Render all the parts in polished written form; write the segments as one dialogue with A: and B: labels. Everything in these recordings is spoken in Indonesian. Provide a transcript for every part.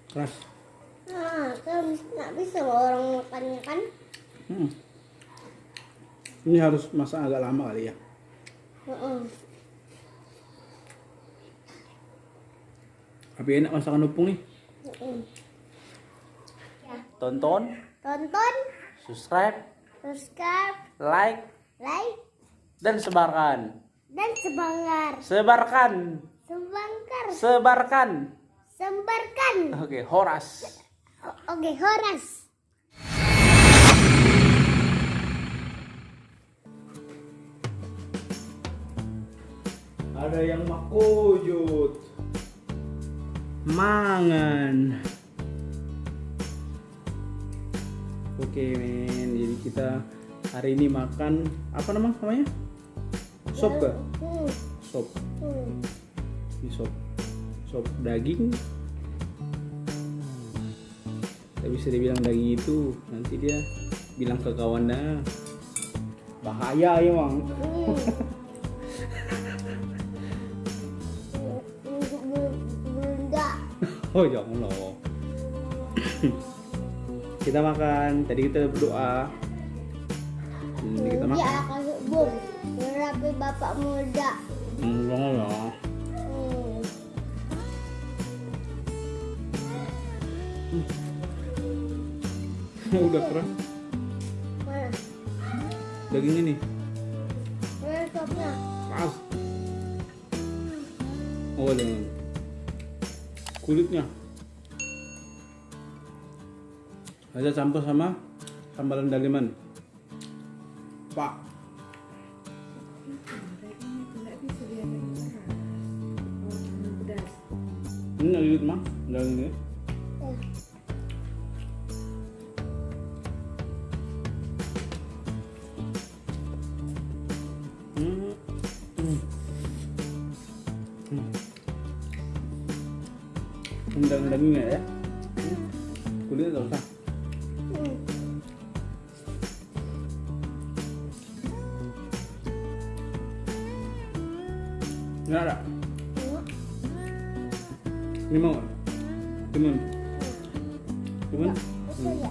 A: Keras.
B: Nah, kan nggak bisa orang makannya kan.
A: Ini harus masak agak lama kali ya. Tapi enak masakan opung nih.
B: Ya.
A: Tonton,
B: Tonton,
A: subscribe,
B: like,
A: like, dan sebarkan.
B: dan
A: Sebarkan.
B: sebarkan.
A: Oke, Horas.
B: Oke, Horas.
A: Ada yang makujut. Mangan. Oke men, jadi kita hari ini makan apa namanya? Sop ke? Sop. Ini sop daging. Tapi bisa dibilang daging itu nanti dia bilang ke kawannya bahaya ya bang.
B: Bunda.
A: Oh jangan loh. Kita makan, tadi kita berdoa. Ini kita makan.
B: Ya, kasih bom. Merapi bapak muda.
A: Enggak lah. Udah keras.
B: Mana?
A: Dagingnya nih.
B: Mana sopnya?
A: Keras. Oh jangan. Kulitnya. Ada campur sama sambalan daliman. Pak. Ini lihat mah dagingnya. Dagingnya ya. Kulitnya tak usah. Nggak ada. Ini mau? Timun. Timun?
B: Bisa ya?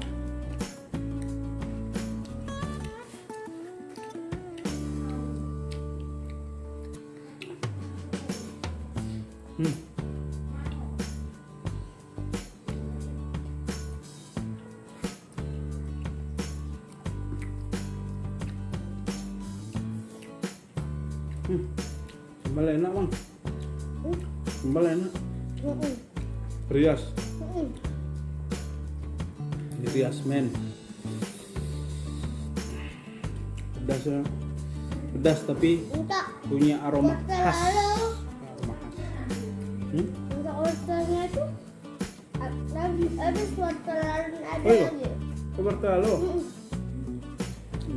A: Sambal enak bang. Sambal enak. Rias. Rias men. Pedas ya. Pedas tapi
B: Minta
A: punya aroma khas.
B: lalu.
A: Aroma khas.
B: Minta wortelnya tuh. Habis wortel lalu ada
A: Oh iya.
B: lagi.
A: Wortel.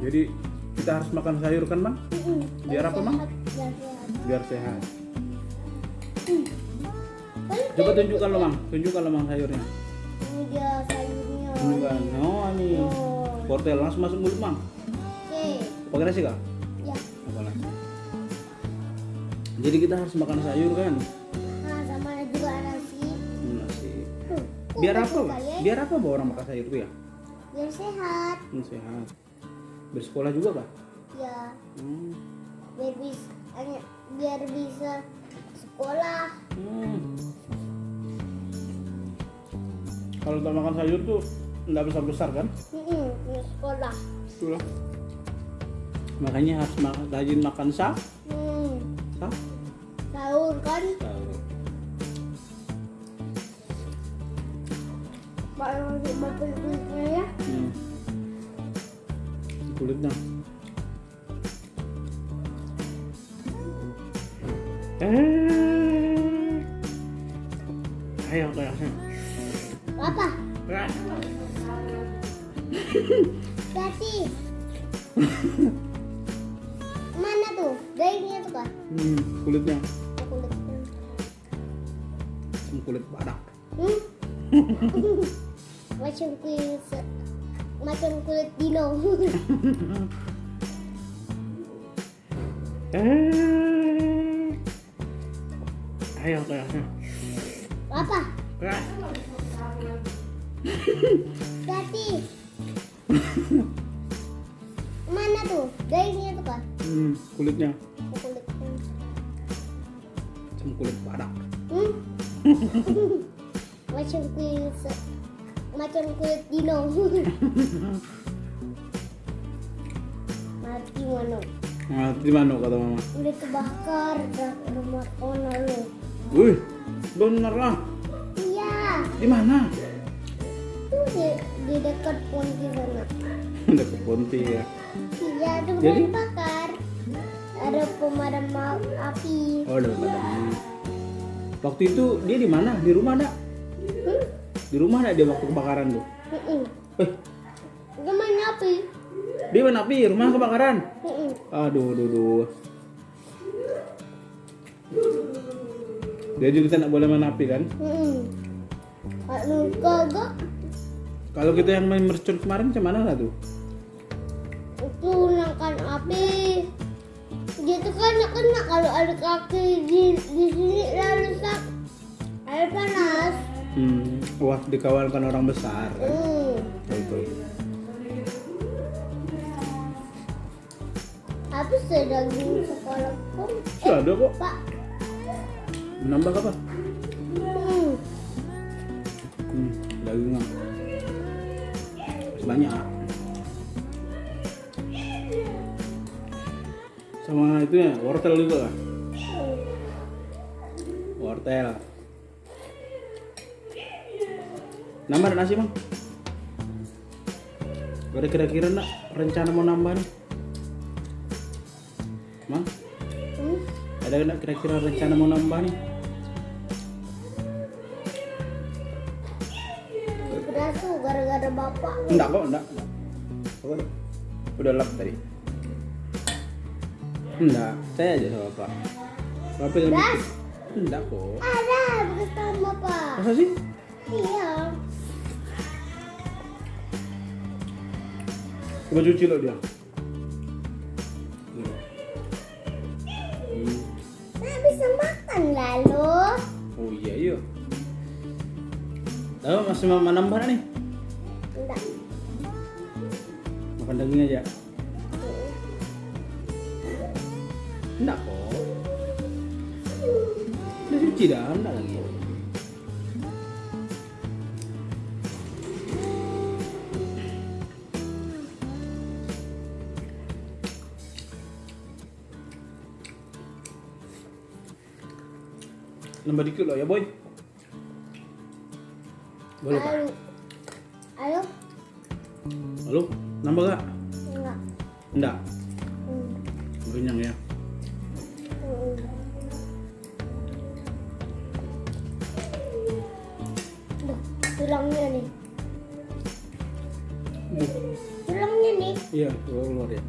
A: Jadi kita harus makan sayur kan bang? Biar apa, Mang?
B: Biar sehat.
A: Biar sehat. Coba tunjukkan lo bang, sayurnya.
B: Ini dia sayurnya.
A: Tunjukkan. Oh ini.
B: Oh.
A: Wortel langsung masuk mulut bang.
B: Oke.
A: Pakai nasi kah?
B: Ya.
A: Apa nasi? Jadi kita harus makan sayur kan?
B: Nah, sama juga nasi.
A: Nasi.
B: Tuh,
A: Biar
B: kok
A: apa?
B: juga ya?
A: Biar apa bawa orang makan sayur tuh ya?
B: Biar sehat.
A: Sehat. Bersekolah juga kah?
B: Ya.
A: Hmm.
B: Biar bisa sekolah.
A: Kalau tak makan sayur tuh nggak besar kan?
B: Bisa sekolah.
A: Itulah. Makanya harus rajin makan sahur.
B: Sahur kan? Bapak kulitnya ya.
A: Kulitnya. Ayo kayaknya.
B: Apa? Tati. Mana tuh? Dagingnya tuh kan?
A: Kulitnya.
B: Kulitnya.
A: Kulit badak.
B: Macam kulit dino.
A: Ayo kayaknya.
B: Apa?
A: Keras.
B: Hati. Mana tuh? Dagingnya tuh kan?
A: Kulitnya.
B: Kulitnya.
A: Macam kulit badak.
B: Macam kulit dino. Mati mana?
A: Mati mana kata mama?
B: Udah kebakar rumah owner lu.
A: Wih, bener lah.
B: Iya.
A: Di mana?
B: Tuh di dekat Ponti sana.
A: Dekat Ponti ya.
B: Iya, itu udah
A: Jadi?
B: dibakar. Ada pemadam api.
A: Oh, udah padam. Waktu itu dia di mana? Di rumah ada? Di rumah ada dia waktu kebakaran tuh? Eh,
B: Gimana api?
A: dia main api, rumah kebakaran. Aduh. Dia juga tidak boleh main api kan?
B: Kalau kagak,
A: Kalau kita yang main mercon kemarin macam mana lah tuh?
B: itu nangkan api. Dia tuh kan kena kalau ada kaki di sini lalu rusak. Air panas.
A: Wah, dikawalkan orang besar kan? Betul.
B: Habis daging sekolah pun.
A: Sudah ada kok.
B: Pak.
A: Menambah apa? Dagingnya banyak. Sama itu ya, wortel juga lah. Wortel. Nambah ada nasi bang? Ada kira-kira nak rencana mau nambah nih? Bang? Ada nak kira-kira rencana mau nambah nih?
B: Beras tuh gara-gara bapak.
A: Enggak kok, enggak. Udah lap tadi. Enggak, saya aja sama Pak. Bapak yang
B: Beras?
A: enggak kok.
B: Ada beras sama bapak.
A: Masa sih?
B: Iya.
A: Coba cuci lo dia.
B: Nah, bisa makan lalu.
A: Oh iya. Tahu masih mau nambah nih?
B: Enggak.
A: Makan daging aja. Enggak kok. Udah cuci dah, enggak lagi. Nambah dikit loh ya boy. Boleh Pak?
B: Ayo.
A: Halo, nambah gak?
B: Enggak.
A: Enggak. Kenyang ya.
B: Duh, tulangnya nih. Tulangnya nih.
A: Iya, keluar ya.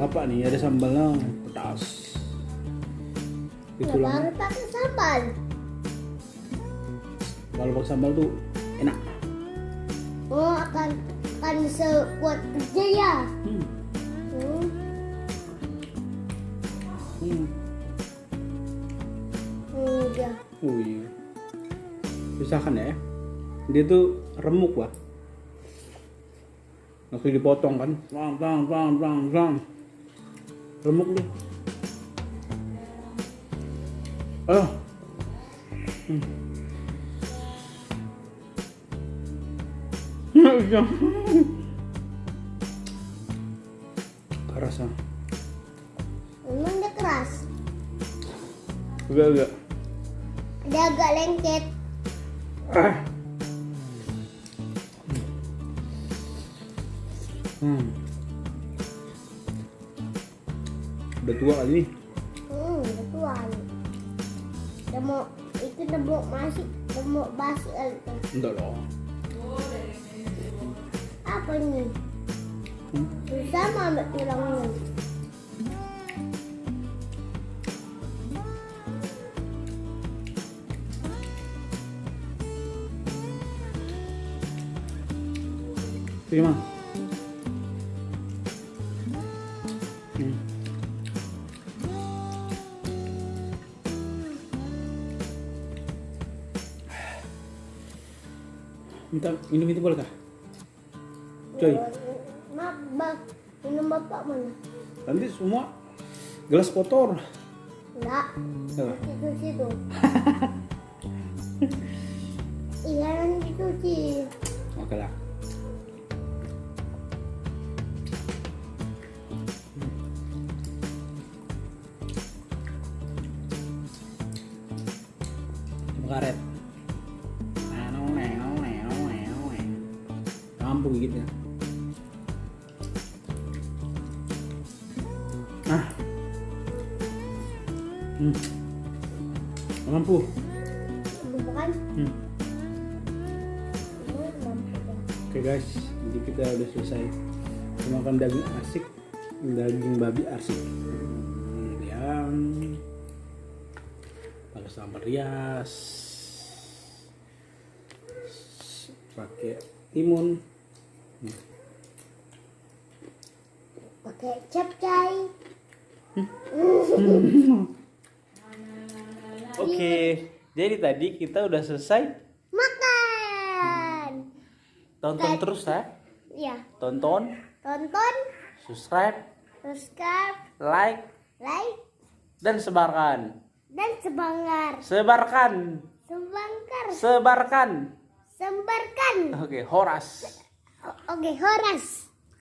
A: Bapak nih ada sambalnya pedas. Itu
B: Nah, baru pakai sambal.
A: Kalau pakai sambal tuh enak.
B: Oh, akan sekuat kerja ya. Udah.
A: Oh iya. Pisahkan ya. Dia tuh remuk lah. Langsung dipotong kan. Plang. Remuk dia. Keras ah.
B: Emang dia keras.
A: Enggak.
B: Dia agak lengket.
A: Udah tua kali nih.
B: Udah tua nih. Udah mau itu udah mau basi kali tuh.
A: Enggak loh.
B: Apa ini? Sama ambil tulangnya.
A: Terima. Minta minum itu boleh kah? Coy,
B: Maaf bang, minum bapak mana?
A: nanti semua gelas kotor.
B: Enggak,
A: Apa?
B: situ. Iya nanti cuci.
A: Oke lah. Karet. Mampu gigitnya. Ah. Mampu.
B: Bukan?
A: Oke guys, jadi kita udah selesai makan daging arsik, daging babi arsik. Ini dia pakai sambal rias, pakai timun,
B: Pakai capcay.
A: Oke, jadi tadi kita udah selesai.
B: Makan.
A: Tonton terus ya,
B: Ya,
A: tonton,
B: tonton,
A: subscribe,
B: subscribe,
A: like,
B: like,
A: dan sebarkan.
B: dan
A: Sebarkan,
B: Sebangkar.
A: sebarkan.
B: Sembarkan.
A: Oke, Horas.
B: Oke, Horas.